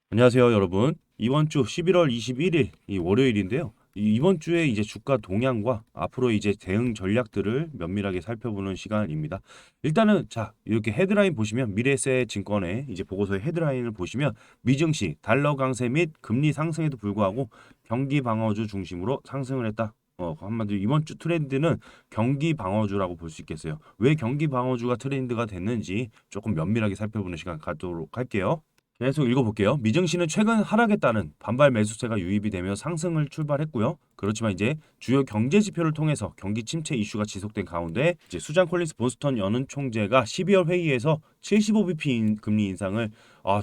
안녕하세요, 여러분. 이번 주 11월 21일 이 월요일인데요. 이번 주에 이제 주가 동향과 앞으로 이제 대응 전략들을 면밀하게 살펴보는 시간입니다. 일단은 자, 이렇게 헤드라인 보시면 미래에셋 증권의 이제 보고서의 헤드라인을 보시면 미증시 달러 강세 및 금리 상승에도 불구하고 경기 방어주 중심으로 상승을 했다. 한마디로 이번 주 트렌드는 경기 방어주라고 볼 수 있겠어요. 왜 경기 방어주가 트렌드가 됐는지 조금 면밀하게 살펴보는 시간 갖도록 할게요. 계속 읽어볼게요. 미증시는 최근 하락에 따른 반발 매수세가 유입이 되며 상승을 출발했고요. 그렇지만 이제 주요 경제 지표를 통해서 경기 침체 이슈가 지속된 가운데 이제 수잔 콜린스 보스턴 연은 총재가 12월 회의에서 75bp 금리 인상을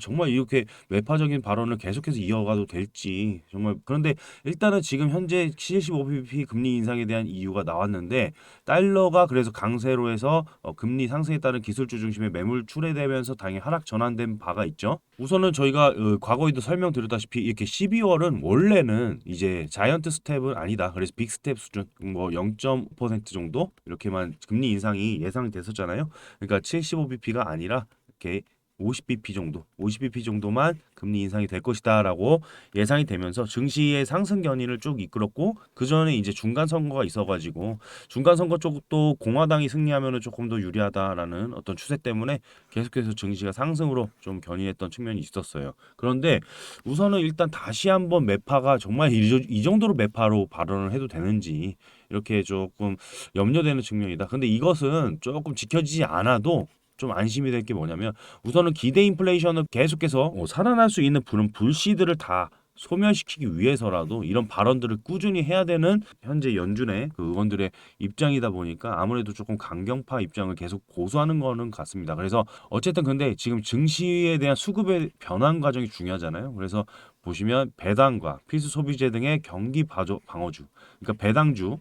정말 이렇게 매파적인 발언을 계속해서 이어가도 될지 정말. 그런데 일단은 지금 현재 75bp 금리 인상에 대한 이유가 나왔는데 달러가 그래서 강세로 해서 금리 상승에 따른 기술주 중심의 매물 출회되면서 당연히 하락 전환된 바가 있죠. 우선은 저희가 과거에도 설명드렸다시피 이렇게 12월은 원래는 이제 자이언트 스텝은 아니다. 그래서 빅 스텝 수준 뭐 0.5% 정도 이렇게만 금리 인상이 예상됐었잖아요. 그러니까 75bp가 아니라 이렇게 50bp 정도, 50bp 정도만 금리 인상이 될 것이다라고 예상이 되면서 증시의 상승 견인을 쭉 이끌었고 그 전에 이제 중간 선거가 있어가지고 중간 선거 쪽도 공화당이 승리하면은 조금 더 유리하다라는 어떤 추세 때문에 계속해서 증시가 상승으로 좀 견인했던 측면이 있었어요. 그런데 우선은 일단 다시 한번 매파가 정말 이 정도로 매파로 발언을 해도 되는지 이렇게 조금 염려되는 측면이다. 근데 이것은 조금 지켜지지 않아도 좀 안심이 될 게 뭐냐면 우선은 기대 인플레이션을 계속해서 살아날 수 있는 그런 불씨들을 다 소멸시키기 위해서라도 이런 발언들을 꾸준히 해야 되는 현재 연준의 그 의원들의 입장이다 보니까 아무래도 조금 강경파 입장을 계속 고수하는 거는 같습니다. 그래서 어쨌든 근데 지금 증시에 대한 수급의 변환 과정이 중요하잖아요. 그래서 보시면 배당과 필수 소비재 등의 경기 방어주, 그러니까 배당주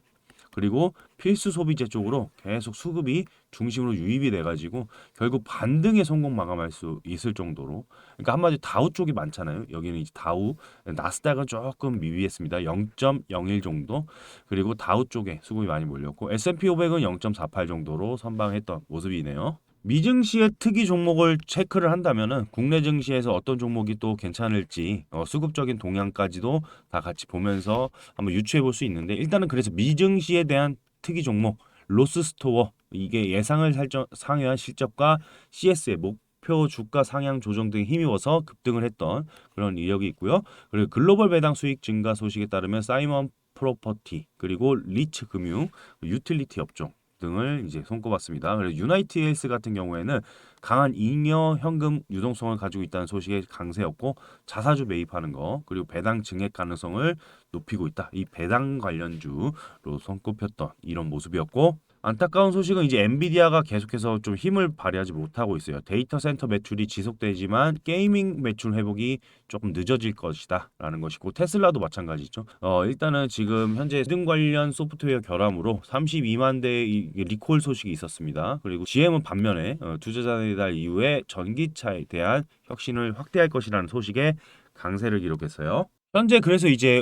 그리고 필수 소비재 쪽으로 계속 수급이 중심으로 유입이 돼가지고 결국 반등의 성공 마감할 수 있을 정도로. 그러니까 한마디로 다우 쪽이 많잖아요. 여기는 이제 다우, 나스닥은 조금 미비했습니다. 0.01 정도. 그리고 다우 쪽에 수급이 많이 몰렸고 S&P 500은 0.48 정도로 선방했던 모습이네요. 미증시의 특이 종목을 체크를 한다면은 국내 증시에서 어떤 종목이 또 괜찮을지 수급적인 동향까지도 다 같이 보면서 한번 유추해 볼 수 있는데 일단은 그래서 미증시에 대한 특이 종목 로스스토어 이게 예상을 상회한 실적과 CS의 목표 주가 상향 조정 등에 힘입어서 급등을 했던 그런 이력이 있고요. 그리고 글로벌 배당 수익 증가 소식에 따르면 사이먼 프로퍼티 그리고 리츠 금융 유틸리티 업종 등을 이제 손꼽았습니다. 그리고 유나이티 헬스 같은 경우에는 강한 잉여 현금 유동성을 가지고 있다는 소식에 강세였고 자사주 매입하는 거 그리고 배당 증액 가능성을 높이고 있다. 이 배당 관련주로 손꼽혔던 이런 모습이었고 안타까운 소식은 이제 엔비디아가 계속해서 좀 힘을 발휘하지 못하고 있어요. 데이터 센터 매출이 지속되지만 게이밍 매출 회복이 조금 늦어질 것이다라는 것이고 테슬라도 마찬가지죠. 일단은 지금 현재 등 관련 소프트웨어 결함으로 32만 대의 리콜 소식이 있었습니다. 그리고 GM은 반면에 투자자의 달 이후에 전기차에 대한 혁신을 확대할 것이라는 소식에 강세를 기록했어요. 현재 그래서 이제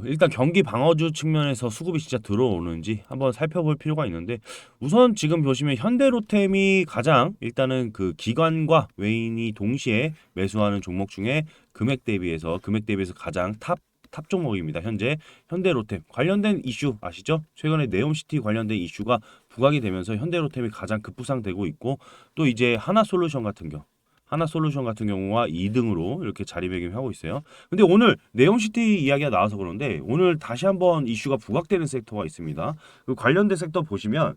일단 경기 방어주 측면에서 수급이 진짜 들어오는지 한번 살펴볼 필요가 있는데 우선 지금 보시면 현대로템이 가장 일단은 그 기관과 외인이 동시에 매수하는 종목 중에 금액 대비해서 가장 탑 종목입니다. 현재 현대로템 관련된 이슈 아시죠? 최근에 네옴시티 관련된 이슈가 부각이 되면서 현대로템이 가장 급부상되고 있고 또 이제 하나솔루션 같은 경우와 2등으로 이렇게 자리매김하고 있어요. 근데 오늘 네옴시티 이야기가 나와서 그런데 오늘 다시 한번 이슈가 부각되는 섹터가 있습니다. 그 관련된 섹터 보시면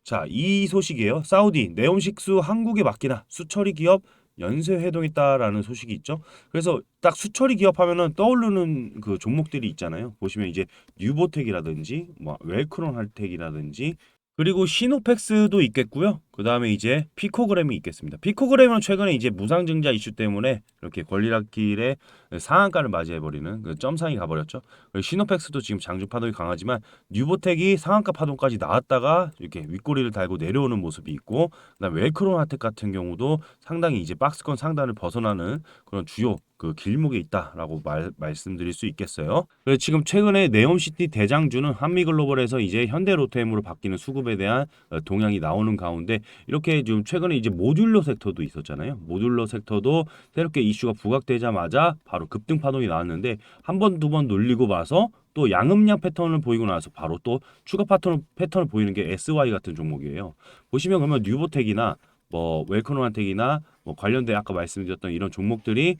자, 이 소식이에요. 사우디 네옴식수 한국에 맡기나 수처리 기업 연쇄 회동했다라는 소식이 있죠. 그래서 딱 수처리 기업 하면은 떠오르는 그 종목들이 있잖아요. 보시면 이제 뉴보텍이라든지 뭐 웰크론 할텍이라든지 그리고 시노펙스도 있겠고요. 그 다음에 이제 피코그램이 있겠습니다. 피코그램은 최근에 이제 무상증자 이슈 때문에 이렇게 권리락길에 상한가를 맞이해버리는 그 점상이 가버렸죠. 그리고 시노펙스도 지금 장중 파동이 강하지만 뉴보텍이 상한가 파동까지 나왔다가 이렇게 윗꼬리를 달고 내려오는 모습이 있고 그다음 웰크론 핫텍 같은 경우도 상당히 이제 박스권 상단을 벗어나는 그런 주요 그 길목에 있다라고 말씀드릴 수 있겠어요. 그래서 지금 최근에 네옴시티 대장주는 한미글로벌에서 이제 현대로템으로 바뀌는 수급에 대한 동향이 나오는 가운데 이렇게 좀 최근에 이제 모듈러 섹터도 있었잖아요. 모듈러 섹터도 새롭게 이슈가 부각되자마자 바로 급등 파동이 나왔는데 한 번, 두 번 눌리고 봐서 또 양음양 패턴을 보이고 나서 바로 또 추가 패턴을 보이는 게 SY 같은 종목이에요. 보시면 그러면 뉴보텍이나 뭐 웰커노한텍이나 뭐 관련된 아까 말씀드렸던 이런 종목들이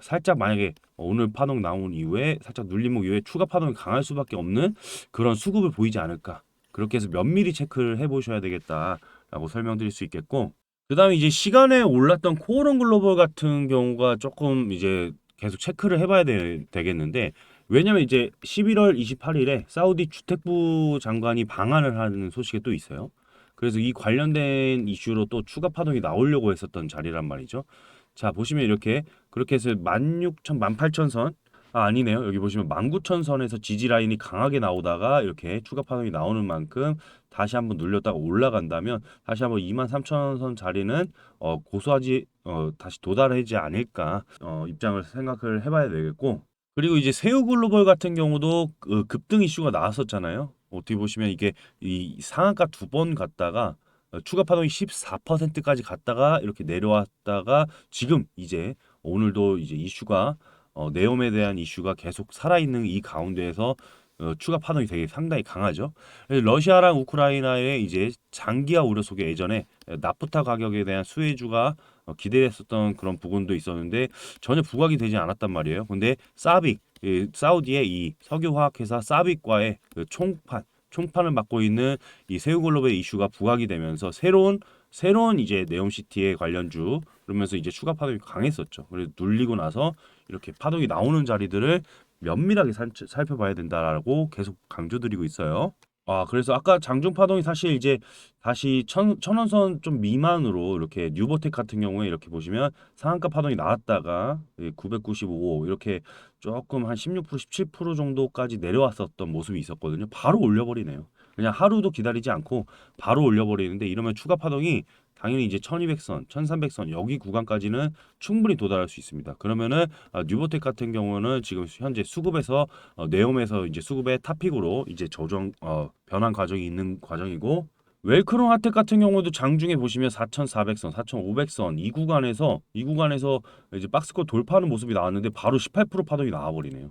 살짝 만약에 오늘 파동 나온 이후에 살짝 눌림목 이후에 추가 파동이 강할 수밖에 없는 그런 수급을 보이지 않을까. 그렇게 해서 면밀히 체크를 해보셔야 되겠다라고 설명드릴 수 있겠고, 그다음에 이제 시간에 올랐던 코오롱 글로벌 같은 경우가 조금 이제 계속 체크를 해봐야 되겠는데, 왜냐면 이제 11월 28일에 사우디 주택부 장관이 방한을 하는 소식이 또 있어요. 그래서 이 관련된 이슈로 또 추가 파동이 나오려고 했었던 자리란 말이죠. 자, 보시면 이렇게 그렇게 해서 16,000, 18,000선 아니네요. 여기 보시면 19,000선에서 지지 라인이 강하게 나오다가 이렇게 추가 파동이 나오는 만큼 다시 한번 눌렸다가 올라간다면 다시 한번 23,000선 자리는 고수하지 다시 도달하지 않을까 입장을 생각을 해봐야 되겠고, 그리고 이제 세우글로벌 같은 경우도 그 급등 이슈가 나왔었잖아요. 어떻게 보시면 이게 이 상한가 두 번 갔다가 추가 파동이 14%까지 갔다가 이렇게 내려왔다가 지금 이제 오늘도 이제 이슈가 네옴에 대한 이슈가 계속 살아있는 이 가운데에서 추가 파동이 되게 상당히 강하죠. 그래서 러시아랑 우크라이나의 이제 장기화 우려 속에 예전에 나프타 가격에 대한 수혜주가 기대했었던 그런 부분도 있었는데 전혀 부각이 되지 않았단 말이에요. 근데 사빅, 사우디의 이 석유화학회사 사빅과의 그 총판을 맡고 있는 이 세우글로벌의 이슈가 부각이 되면서 새로운 이제 네옴시티의 관련주 그러면서 이제 추가 파동이 강했었죠. 그래서 눌리고 나서 이렇게 파동이 나오는 자리들을 면밀하게 살펴봐야 된다라고 계속 강조드리고 있어요. 그래서 아까 장중 파동이 사실 이제 다시 천원선 좀 미만으로 이렇게 뉴보텍 같은 경우에 이렇게 보시면 상한가 파동이 나왔다가 995 이렇게 조금 한 16%, 17% 정도까지 내려왔었던 모습이 있었거든요. 바로 올려버리네요. 그냥 하루도 기다리지 않고 바로 올려버리는데 이러면 추가 파동이 당연히 이제 1200선, 1300선 여기 구간까지는 충분히 도달할 수 있습니다. 그러면은 뉴보텍 같은 경우는 지금 현재 수급에서 네옴에서 이제 수급의 탑픽으로 이제 변환 과정이 있는 과정이고, 웰크론 핫텍 같은 경우도 장중에 보시면 4,400선, 4,500선 이 구간에서 이제 박스권 돌파하는 모습이 나왔는데 바로 18% 파동이 나와버리네요.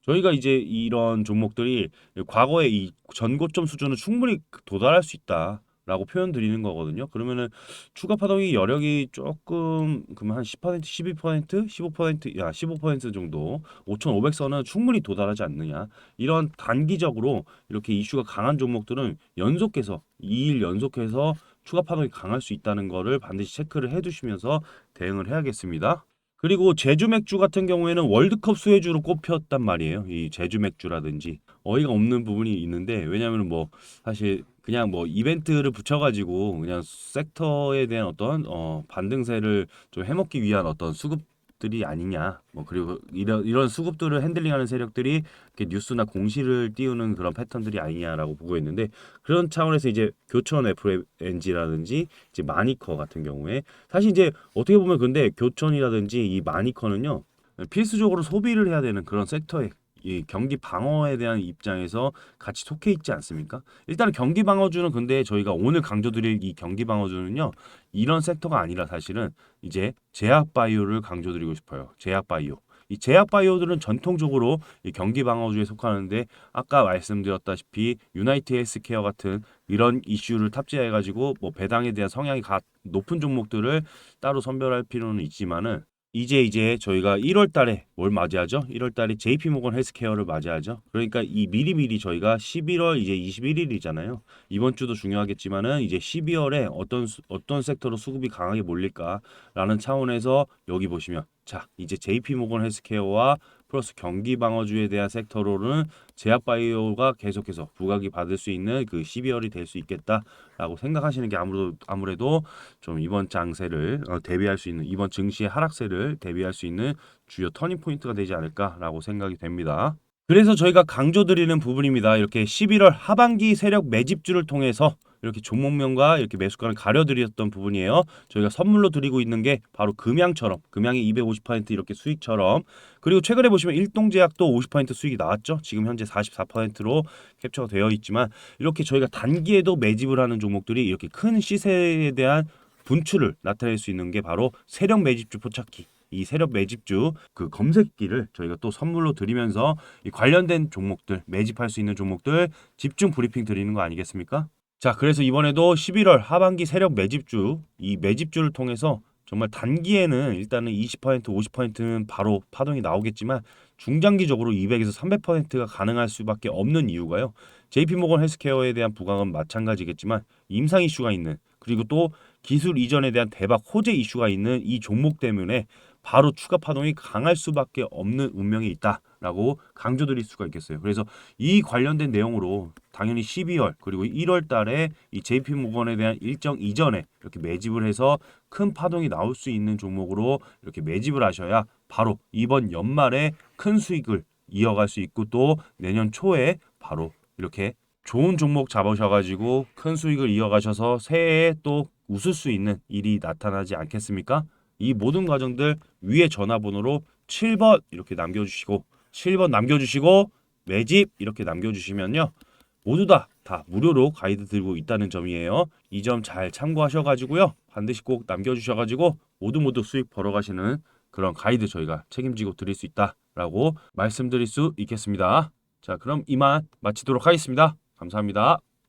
저희가 이제 이런 종목들이 과거의 이 전고점 수준은 충분히 도달할 수 있다라고 표현 드리는 거거든요. 그러면은 추가 파동이 여력이 조금 그러면 한 10%, 12%, 15% 정도 5,500선은 충분히 도달하지 않느냐. 이런 단기적으로 이렇게 이슈가 강한 종목들은 연속해서 2일 연속해서 추가 파동이 강할 수 있다는 거를 반드시 체크를 해두시면서 대응을 해야겠습니다. 그리고 제주 맥주 같은 경우에는 월드컵 수혜주로 꼽혔단 말이에요. 이 제주 맥주라든지 어이가 없는 부분이 있는데, 왜냐하면 뭐 사실 그냥 뭐 이벤트를 붙여가지고 그냥 섹터에 대한 어떤 반등세를 좀 해먹기 위한 어떤 수급들이 아니냐. 뭐 그리고 이런 수급들을 핸들링하는 세력들이 이렇게 뉴스나 공시를 띄우는 그런 패턴들이 아니냐라고 보고 있는데, 그런 차원에서 이제 교천 FNG라든지 이제 마니커 같은 경우에 사실 이제 어떻게 보면 근데 교천이라든지 이 마니커는요 필수적으로 소비를 해야 되는 그런 섹터에 이 경기 방어에 대한 입장에서 같이 속해 있지 않습니까? 일단 경기 방어주는 근데 저희가 오늘 강조드릴 이 경기 방어주는요 이런 섹터가 아니라 사실은 이제 제약 바이오를 강조드리고 싶어요. 제약 바이오. 이 제약 바이오들은 전통적으로 이 경기 방어주에 속하는데 아까 말씀드렸다시피 유나이트 헬스케어 같은 이런 이슈를 탑재해 가지고 뭐 배당에 대한 성향이 높은 종목들을 따로 선별할 필요는 있지만은 이제 저희가 1월 달에 뭘 맞이하죠? 1월 달에 JP 모건 헬스케어를 맞이하죠. 그러니까 이 미리미리 저희가 11월 이제 21일이잖아요. 이번 주도 중요하겠지만은 이제 12월에 어떤 섹터로 수급이 강하게 몰릴까라는 차원에서 여기 보시면 자, 이제 JP 모건 헬스케어와 플러스 경기 방어주에 대한 섹터로는 제약바이오가 계속해서 부각이 받을 수 있는 그 12월이 될 수 있겠다라고 생각하시는 게 아무래도 좀 이번 장세를 대비할 수 있는 이번 증시의 하락세를 대비할 수 있는 주요 터닝 포인트가 되지 않을까라고 생각이 됩니다. 그래서 저희가 강조드리는 부분입니다. 이렇게 11월 하반기 세력 매집주를 통해서 이렇게 종목명과 이렇게 매수가를 가려드렸던 부분이에요. 저희가 선물로 드리고 있는 게 바로 금양처럼, 금양이 250% 이렇게 수익처럼, 그리고 최근에 보시면 일동제약도 50% 수익이 나왔죠. 지금 현재 44%로 캡처가 되어 있지만, 이렇게 저희가 단기에도 매집을 하는 종목들이 이렇게 큰 시세에 대한 분출을 나타낼 수 있는 게 바로 세력 매집주 포착기, 이 세력 매집주 그 검색기를 저희가 또 선물로 드리면서 이 관련된 종목들, 매집할 수 있는 종목들 집중 브리핑 드리는 거 아니겠습니까? 자, 그래서 이번에도 11월 하반기 세력 매집주, 이 매집주를 통해서 정말 단기에는 일단은 20%, 50%는 바로 파동이 나오겠지만, 중장기적으로 200에서 300%가 가능할 수밖에 없는 이유가요. JP모건 헬스케어에 대한 부각은 마찬가지겠지만, 임상 이슈가 있는, 그리고 또 기술 이전에 대한 대박 호재 이슈가 있는 이 종목 때문에 바로 추가 파동이 강할 수밖에 없는 운명이 있다라고 강조드릴 수가 있겠어요. 그래서 이 관련된 내용으로 당연히 12월 그리고 1월 달에 이 JP모건에 대한 일정 이전에 이렇게 매집을 해서 큰 파동이 나올 수 있는 종목으로 이렇게 매집을 하셔야 바로 이번 연말에 큰 수익을 이어갈 수 있고, 또 내년 초에 바로 이렇게 좋은 종목 잡으셔가지고 큰 수익을 이어가셔서 새해에 또 웃을 수 있는 일이 나타나지 않겠습니까? 이 모든 과정들 위에 전화번호로 7번 이렇게 남겨주시고, 7번 남겨주시고 매집 이렇게 남겨주시면요, 모두 다 무료로 가이드 들고 있다는 점이에요. 이 점 잘 참고하셔가지고요, 반드시 꼭 남겨주셔가지고 모두 수익 벌어가시는 그런 가이드 저희가 책임지고 드릴 수 있다라고 말씀드릴 수 있겠습니다. 자, 그럼 이만 마치도록 하겠습니다. 감사합니다.